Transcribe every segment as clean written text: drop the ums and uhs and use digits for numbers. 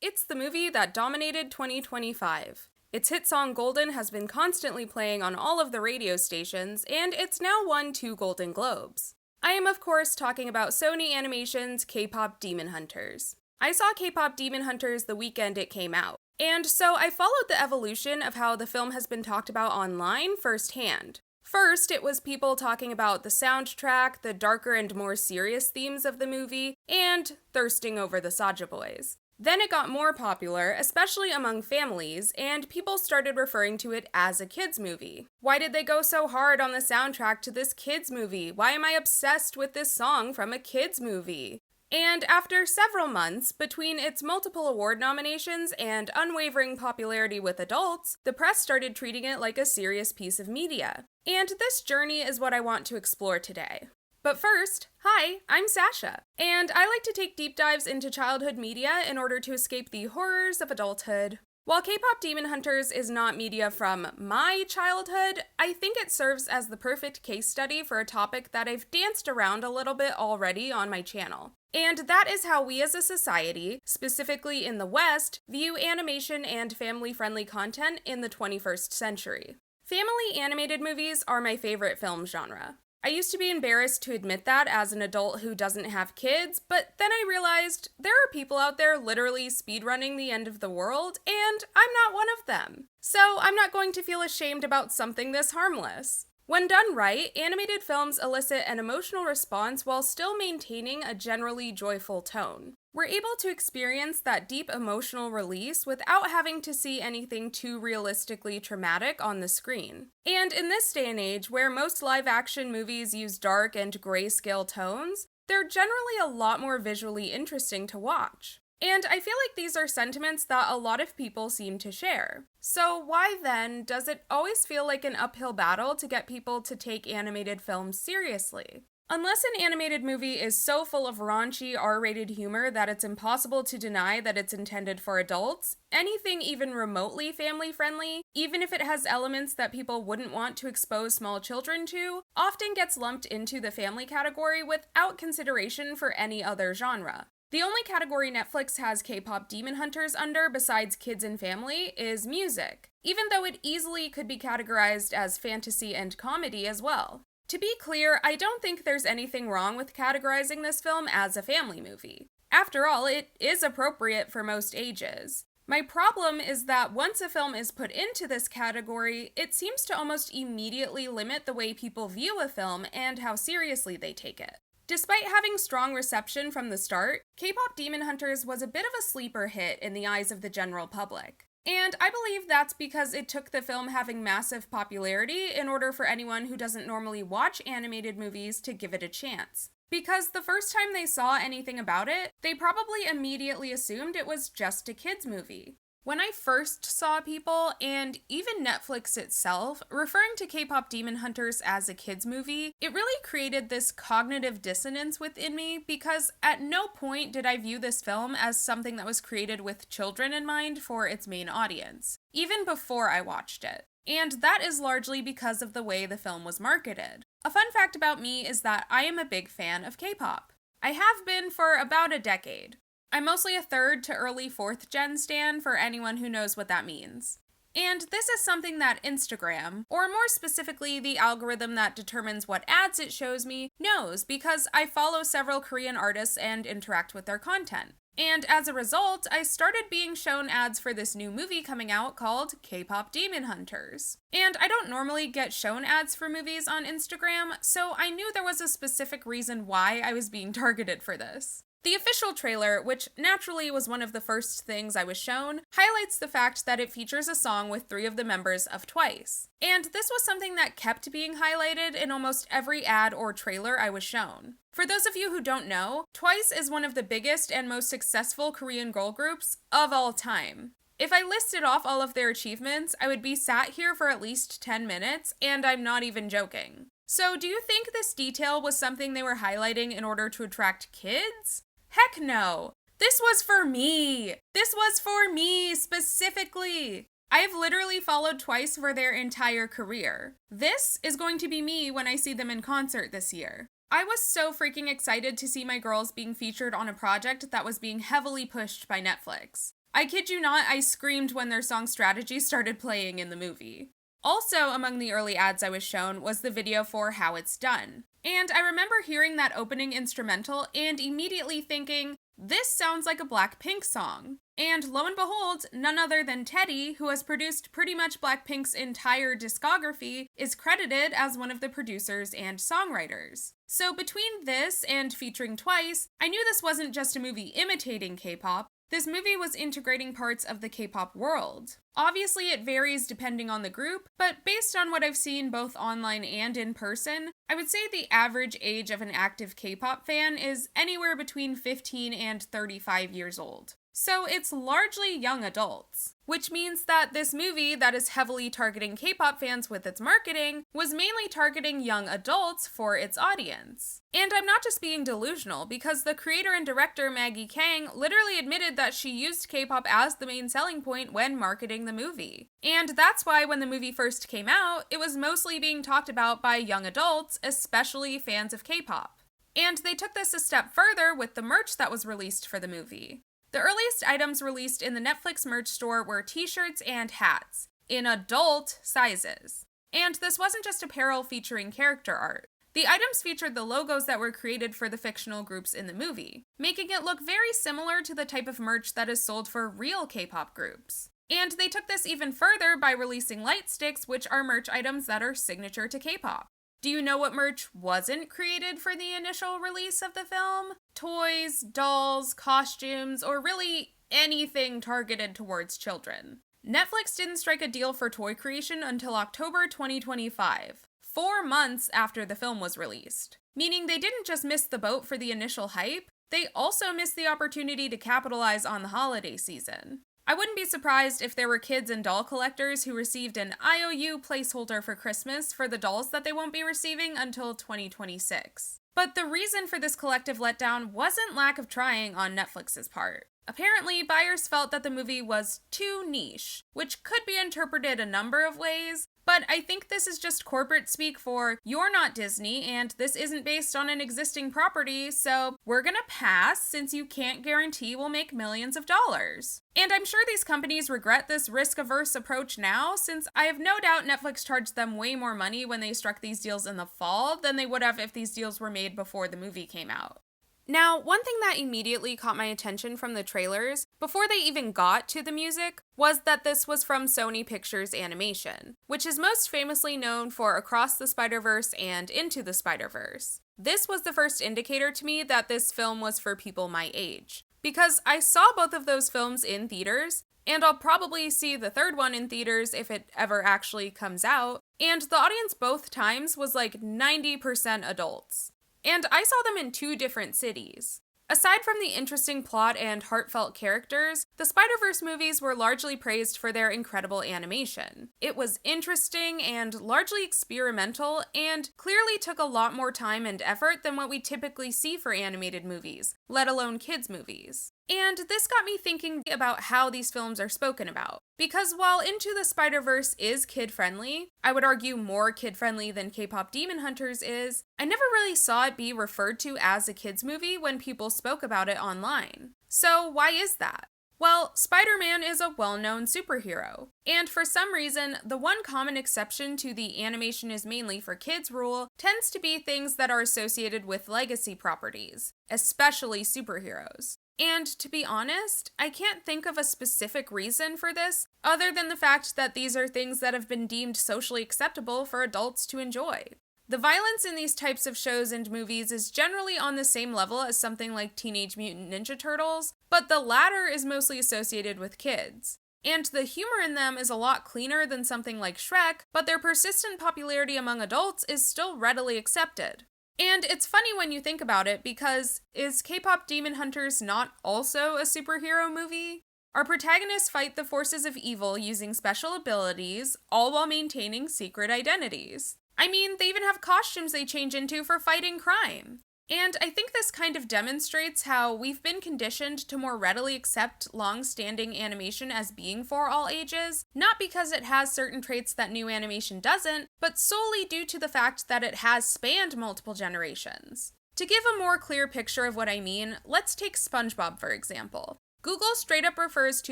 It's the movie that dominated 2025. Its hit song Golden has been constantly playing on all of the radio stations, and it's now won 2 Golden Globes. I am, of course, talking about Sony Animation's K-pop Demon Hunters. I saw K-pop Demon Hunters the weekend it came out, and so I followed the evolution of how the film has been talked about online firsthand. First, it was people talking about the soundtrack, the darker and more serious themes of the movie, and thirsting over the Saja Boys. Then it got more popular, especially among families, and people started referring to it as a kids' movie. Why did they go so hard on the soundtrack to this kids' movie? Why am I obsessed with this song from a kids' movie? And after several months, between its multiple award nominations and unwavering popularity with adults, the press started treating it like a serious piece of media. And this journey is what I want to explore today. But first, hi, I'm Sasha, and I like to take deep dives into childhood media in order to escape the horrors of adulthood. While K-pop Demon Hunters is not media from my childhood, I think it serves as the perfect case study for a topic that I've danced around a little bit already on my channel. And that is how we as a society, specifically in the West, view animation and family-friendly content in the 21st century. Family animated movies are my favorite film genre. I used to be embarrassed to admit that as an adult who doesn't have kids, but then I realized there are people out there literally speedrunning the end of the world, and I'm not one of them. So I'm not going to feel ashamed about something this harmless. When done right, animated films elicit an emotional response while still maintaining a generally joyful tone. We're able to experience that deep emotional release without having to see anything too realistically traumatic on the screen. And in this day and age, where most live-action movies use dark and grayscale tones, they're generally a lot more visually interesting to watch. And I feel like these are sentiments that a lot of people seem to share. So why then does it always feel like an uphill battle to get people to take animated films seriously? Unless an animated movie is so full of raunchy R-rated humor that it's impossible to deny that it's intended for adults, anything even remotely family-friendly, even if it has elements that people wouldn't want to expose small children to, often gets lumped into the family category without consideration for any other genre. The only category Netflix has K-pop Demon Hunters under besides kids and family is music, even though it easily could be categorized as fantasy and comedy as well. To be clear, I don't think there's anything wrong with categorizing this film as a family movie. After all, it is appropriate for most ages. My problem is that once a film is put into this category, it seems to almost immediately limit the way people view a film and how seriously they take it. Despite having strong reception from the start, K-pop Demon Hunters was a bit of a sleeper hit in the eyes of the general public. And I believe that's because it took the film having massive popularity in order for anyone who doesn't normally watch animated movies to give it a chance. Because the first time they saw anything about it, they probably immediately assumed it was just a kids' movie. When I first saw people, and even Netflix itself, referring to K-pop Demon Hunters as a kids' movie, it really created this cognitive dissonance within me because at no point did I view this film as something that was created with children in mind for its main audience, even before I watched it. And that is largely because of the way the film was marketed. A fun fact about me is that I am a big fan of K-pop. I have been for about a decade. I'm mostly a third to early 4th gen stan for anyone who knows what that means. And this is something that Instagram, or more specifically the algorithm that determines what ads it shows me, knows because I follow several Korean artists and interact with their content. And as a result, I started being shown ads for this new movie coming out called K-pop Demon Hunters. And I don't normally get shown ads for movies on Instagram, so I knew there was a specific reason why I was being targeted for this. The official trailer, which naturally was one of the first things I was shown, highlights the fact that it features a song with 3 of the members of Twice. And this was something that kept being highlighted in almost every ad or trailer I was shown. For those of you who don't know, Twice is one of the biggest and most successful Korean girl groups of all time. If I listed off all of their achievements, I would be sat here for at least 10 minutes, and I'm not even joking. So do you think this detail was something they were highlighting in order to attract kids? Heck no! This was for me! This was for me, specifically! I have literally followed Twice for their entire career. This is going to be me when I see them in concert this year. I was so freaking excited to see my girls being featured on a project that was being heavily pushed by Netflix. I kid you not, I screamed when their song Strategy started playing in the movie. Also, among the early ads I was shown was the video for How It's Done. And I remember hearing that opening instrumental and immediately thinking, this sounds like a Blackpink song. And lo and behold, none other than Teddy, who has produced pretty much Blackpink's entire discography, is credited as one of the producers and songwriters. So between this and featuring Twice, I knew this wasn't just a movie imitating K-pop. This movie was integrating parts of the K-pop world. Obviously, it varies depending on the group, but based on what I've seen both online and in person, I would say the average age of an active K-pop fan is anywhere between 15 and 35 years old. So it's largely young adults, which means that this movie that is heavily targeting K-pop fans with its marketing was mainly targeting young adults for its audience. And I'm not just being delusional, because the creator and director Maggie Kang literally admitted that she used K-pop as the main selling point when marketing the movie. And that's why when the movie first came out, it was mostly being talked about by young adults, especially fans of K-pop. And they took this a step further with the merch that was released for the movie. The earliest items released in the Netflix merch store were t-shirts and hats, in adult sizes. And this wasn't just apparel featuring character art. The items featured the logos that were created for the fictional groups in the movie, making it look very similar to the type of merch that is sold for real K-pop groups. And they took this even further by releasing light sticks, which are merch items that are signature to K-pop. Do you know what merch wasn't created for the initial release of the film? Toys, dolls, costumes, or really anything targeted towards children. Netflix didn't strike a deal for toy creation until October 2025, 4 months after the film was released. Meaning they didn't just miss the boat for the initial hype, they also missed the opportunity to capitalize on the holiday season. I wouldn't be surprised if there were kids and doll collectors who received an IOU placeholder for Christmas for the dolls that they won't be receiving until 2026. But the reason for this collective letdown wasn't lack of trying on Netflix's part. Apparently, buyers felt that the movie was too niche, which could be interpreted a number of ways, but I think this is just corporate speak for, you're not Disney, and this isn't based on an existing property, so we're gonna pass since you can't guarantee we'll make millions of dollars. And I'm sure these companies regret this risk-averse approach now, since I have no doubt Netflix charged them way more money when they struck these deals in the fall than they would have if these deals were made before the movie came out. Now, one thing that immediately caught my attention from the trailers, before they even got to the music, was that this was from Sony Pictures Animation, which is most famously known for Across the Spider-Verse and Into the Spider-Verse. This was the first indicator to me that this film was for people my age, because I saw both of those films in theaters, and I'll probably see the third one in theaters if it ever actually comes out, and the audience both times was like 90% adults. And I saw them in 2 different cities. Aside from the interesting plot and heartfelt characters, the Spider-Verse movies were largely praised for their incredible animation. It was interesting and largely experimental, and clearly took a lot more time and effort than what we typically see for animated movies, let alone kids' movies. And this got me thinking about how these films are spoken about. Because while Into the Spider-Verse is kid-friendly, I would argue more kid-friendly than K-pop Demon Hunters is, I never really saw it be referred to as a kids movie when people spoke about it online. So why is that? Well, Spider-Man is a well-known superhero, and for some reason, the one common exception to the animation is mainly for kids rule tends to be things that are associated with legacy properties, especially superheroes. And to be honest, I can't think of a specific reason for this, other than the fact that these are things that have been deemed socially acceptable for adults to enjoy. The violence in these types of shows and movies is generally on the same level as something like Teenage Mutant Ninja Turtles, but the latter is mostly associated with kids. And the humor in them is a lot cleaner than something like Shrek, but their persistent popularity among adults is still readily accepted. And it's funny when you think about it, because is K-pop Demon Hunters not also a superhero movie? Our protagonists fight the forces of evil using special abilities, all while maintaining secret identities. I mean, they even have costumes they change into for fighting crime. And I think this kind of demonstrates how we've been conditioned to more readily accept long-standing animation as being for all ages, not because it has certain traits that new animation doesn't, but solely due to the fact that it has spanned multiple generations. To give a more clear picture of what I mean, let's take SpongeBob for example. Google straight up refers to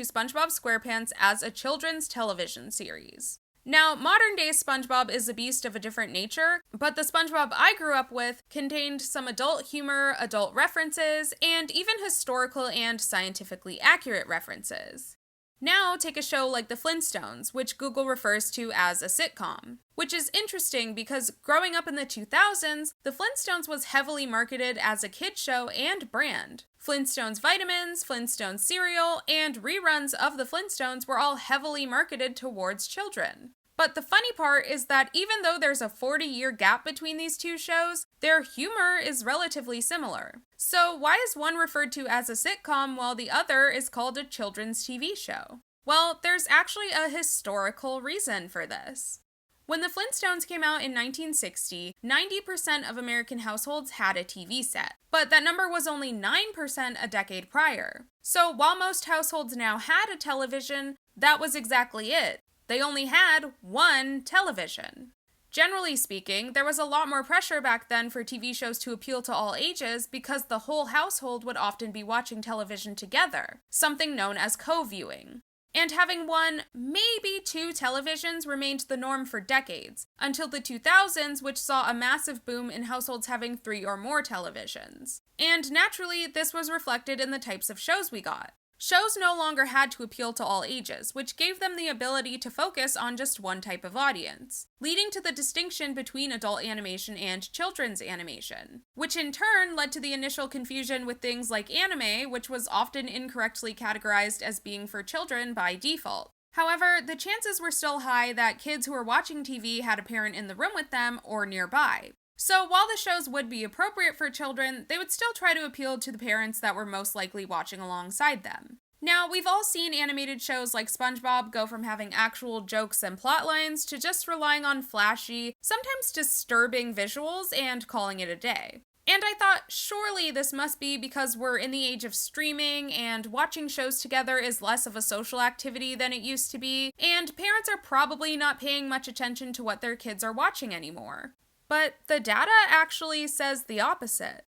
SpongeBob SquarePants as a children's television series. Now, modern-day SpongeBob is a beast of a different nature, but the SpongeBob I grew up with contained some adult humor, adult references, and even historical and scientifically accurate references. Now, take a show like The Flintstones, which Google refers to as a sitcom. Which is interesting because growing up in the 2000s, The Flintstones was heavily marketed as a kid show and brand. Flintstones vitamins, Flintstones cereal, and reruns of The Flintstones were all heavily marketed towards children. But the funny part is that even though there's a 40-year gap between these two shows, their humor is relatively similar. So why is one referred to as a sitcom while the other is called a children's TV show? Well, there's actually a historical reason for this. When the Flintstones came out in 1960, 90% of American households had a TV set, but that number was only 9% a decade prior. So while most households now had a television, that was exactly it. They only had one television. Generally speaking, there was a lot more pressure back then for TV shows to appeal to all ages because the whole household would often be watching television together, something known as co-viewing. And having one, maybe two televisions remained the norm for decades, until the 2000s, which saw a massive boom in households having 3 or more televisions. And naturally, this was reflected in the types of shows we got. Shows no longer had to appeal to all ages, which gave them the ability to focus on just one type of audience, leading to the distinction between adult animation and children's animation, which in turn led to the initial confusion with things like anime, which was often incorrectly categorized as being for children by default. However, the chances were still high that kids who were watching TV had a parent in the room with them or nearby. So while the shows would be appropriate for children, they would still try to appeal to the parents that were most likely watching alongside them. Now, we've all seen animated shows like SpongeBob go from having actual jokes and plot lines to just relying on flashy, sometimes disturbing visuals and calling it a day. And I thought, surely this must be because we're in the age of streaming and watching shows together is less of a social activity than it used to be, and parents are probably not paying much attention to what their kids are watching anymore. But the data actually says the opposite.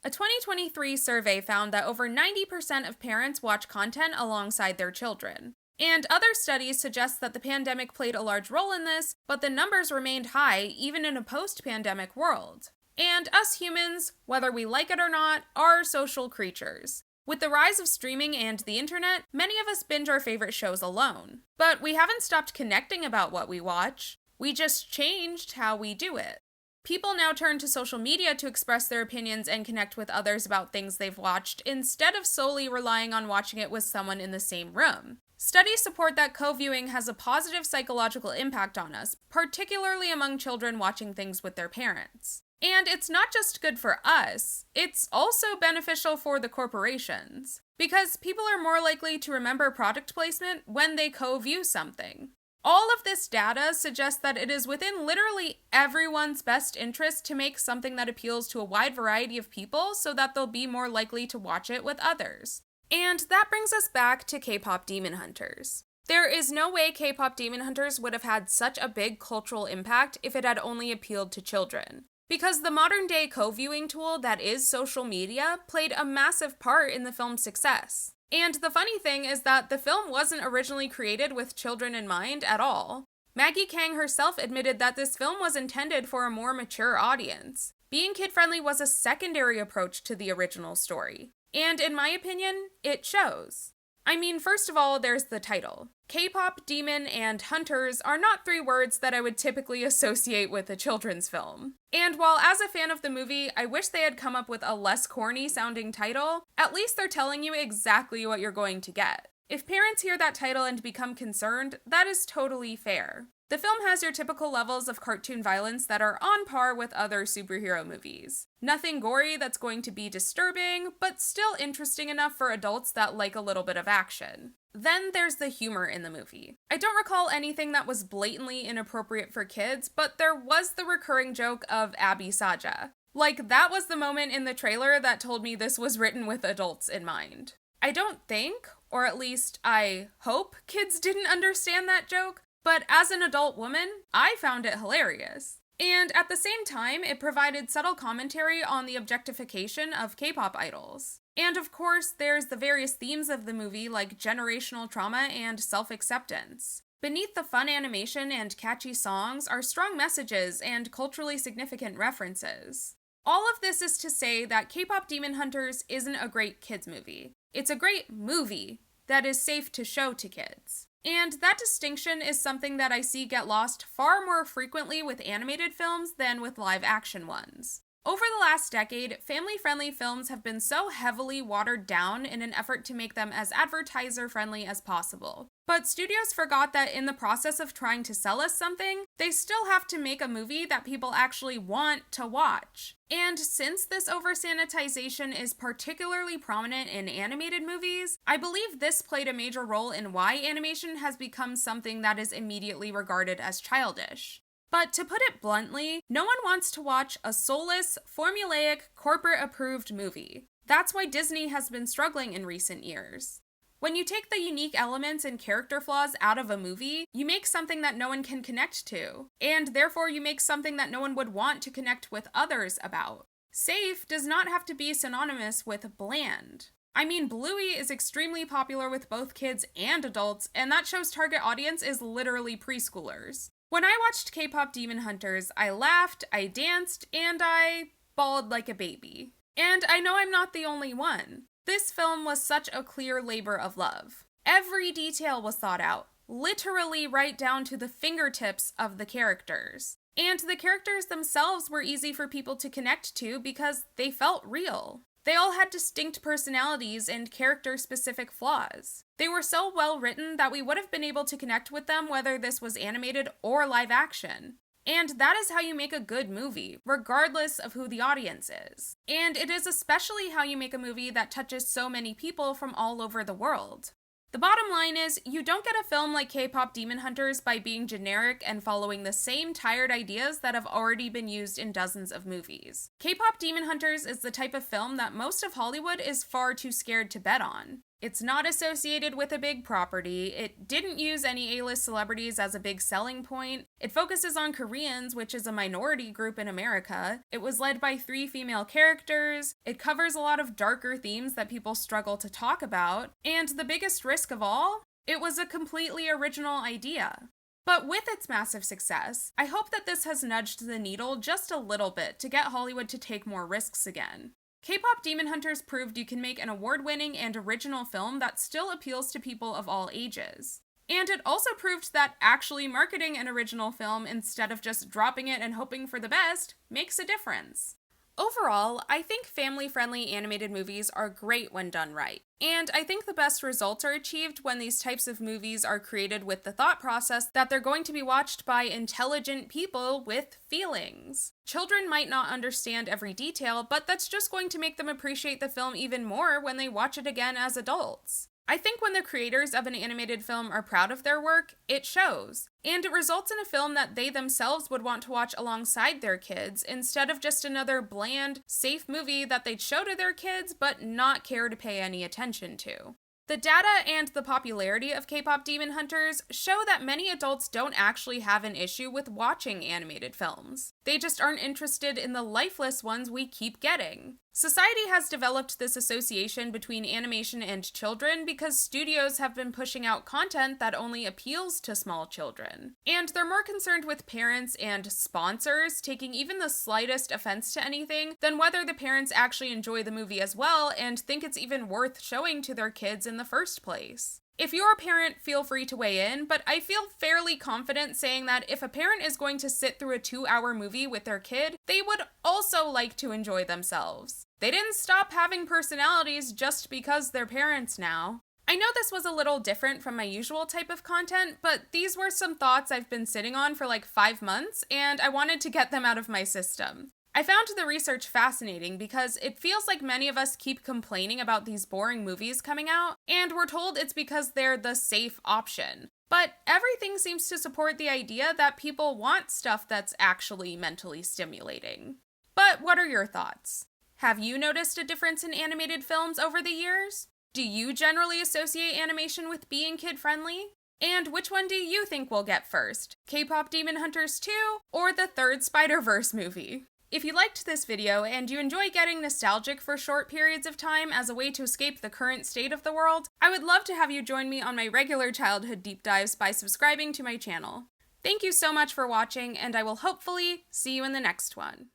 A 2023 survey found that over 90% of parents watch content alongside their children. And other studies suggest that the pandemic played a large role in this, but the numbers remained high even in a post-pandemic world. And us humans, whether we like it or not, are social creatures. With the rise of streaming and the internet, many of us binge our favorite shows alone. But we haven't stopped connecting about what we watch. We just changed how we do it. People now turn to social media to express their opinions and connect with others about things they've watched, instead of solely relying on watching it with someone in the same room. Studies support that co-viewing has a positive psychological impact on us, particularly among children watching things with their parents. And it's not just good for us, it's also beneficial for the corporations, because people are more likely to remember product placement when they co-view something. All of this data suggests that it is within literally everyone's best interest to make something that appeals to a wide variety of people so that they'll be more likely to watch it with others. And that brings us back to K-pop Demon Hunters. There is no way K-pop Demon Hunters would have had such a big cultural impact if it had only appealed to children. Because the modern-day co-viewing tool that is social media played a massive part in the film's success. And the funny thing is that the film wasn't originally created with children in mind at all. Maggie Kang herself admitted that this film was intended for a more mature audience. Being kid-friendly was a secondary approach to the original story. And in my opinion, it shows. I mean, first of all, there's the title. K-pop, demon, and hunters are not 3 words that I would typically associate with a children's film. And while as a fan of the movie, I wish they had come up with a less corny sounding title, at least they're telling you exactly what you're going to get. If parents hear that title and become concerned, that is totally fair. The film has your typical levels of cartoon violence that are on par with other superhero movies. Nothing gory that's going to be disturbing, but still interesting enough for adults that like a little bit of action. Then there's the humor in the movie. I don't recall anything that was blatantly inappropriate for kids, but there was the recurring joke of Abby Saja. Like, that was the moment in the trailer that told me this was written with adults in mind. I don't think, or at least I hope, kids didn't understand that joke, but as an adult woman, I found it hilarious. And at the same time, it provided subtle commentary on the objectification of K-pop idols. And of course, there's the various themes of the movie like generational trauma and self-acceptance. Beneath the fun animation and catchy songs are strong messages and culturally significant references. All of this is to say that K-pop Demon Hunters isn't a great kids movie. It's a great movie that is safe to show to kids. And that distinction is something that I see get lost far more frequently with animated films than with live-action ones. Over the last decade, family-friendly films have been so heavily watered down in an effort to make them as advertiser-friendly as possible. But studios forgot that in the process of trying to sell us something, they still have to make a movie that people actually want to watch. And since this over-sanitization is particularly prominent in animated movies, I believe this played a major role in why animation has become something that is immediately regarded as childish. But to put it bluntly, no one wants to watch a soulless, formulaic, corporate-approved movie. That's why Disney has been struggling in recent years. When you take the unique elements and character flaws out of a movie, you make something that no one can connect to, and therefore you make something that no one would want to connect with others about. Safe does not have to be synonymous with bland. I mean, Bluey is extremely popular with both kids and adults, and that show's target audience is literally preschoolers. When I watched K-pop Demon Hunters, I laughed, I danced, and I bawled like a baby. And I know I'm not the only one. This film was such a clear labor of love. Every detail was thought out, literally right down to the fingertips of the characters. And the characters themselves were easy for people to connect to because they felt real. They all had distinct personalities and character-specific flaws. They were so well written that we would have been able to connect with them whether this was animated or live action. And that is how you make a good movie, regardless of who the audience is. And it is especially how you make a movie that touches so many people from all over the world. The bottom line is, you don't get a film like K-pop Demon Hunters by being generic and following the same tired ideas that have already been used in dozens of movies. K-pop Demon Hunters is the type of film that most of Hollywood is far too scared to bet on. It's not associated with a big property, it didn't use any A-list celebrities as a big selling point, it focuses on Koreans, which is a minority group in America, it was led by 3 female characters, it covers a lot of darker themes that people struggle to talk about, and the biggest risk of all, it was a completely original idea. But with its massive success, I hope that this has nudged the needle just a little bit to get Hollywood to take more risks again. K-pop Demon Hunters proved you can make an award-winning and original film that still appeals to people of all ages. And it also proved that actually marketing an original film instead of just dropping it and hoping for the best makes a difference. Overall, I think family-friendly animated movies are great when done right. And I think the best results are achieved when these types of movies are created with the thought process that they're going to be watched by intelligent people with feelings. Children might not understand every detail, but that's just going to make them appreciate the film even more when they watch it again as adults. I think when the creators of an animated film are proud of their work, it shows. And it results in a film that they themselves would want to watch alongside their kids, instead of just another bland, safe movie that they'd show to their kids but not care to pay any attention to. The data and the popularity of K-pop Demon Hunters show that many adults don't actually have an issue with watching animated films. They just aren't interested in the lifeless ones we keep getting. Society has developed this association between animation and children because studios have been pushing out content that only appeals to small children. And they're more concerned with parents and sponsors taking even the slightest offense to anything than whether the parents actually enjoy the movie as well and think it's even worth showing to their kids in the first place. If you're a parent, feel free to weigh in, but I feel fairly confident saying that if a parent is going to sit through a 2-hour movie with their kid, they would also like to enjoy themselves. They didn't stop having personalities just because they're parents now. I know this was a little different from my usual type of content, but these were some thoughts I've been sitting on for like 5 months, and I wanted to get them out of my system. I found the research fascinating because it feels like many of us keep complaining about these boring movies coming out, and we're told it's because they're the safe option. But everything seems to support the idea that people want stuff that's actually mentally stimulating. But what are your thoughts? Have you noticed a difference in animated films over the years? Do you generally associate animation with being kid-friendly? And which one do you think we'll get first? K-pop Demon Hunters 2 or the third Spider-Verse movie? If you liked this video and you enjoy getting nostalgic for short periods of time as a way to escape the current state of the world, I would love to have you join me on my regular childhood deep dives by subscribing to my channel. Thank you so much for watching, and I will hopefully see you in the next one.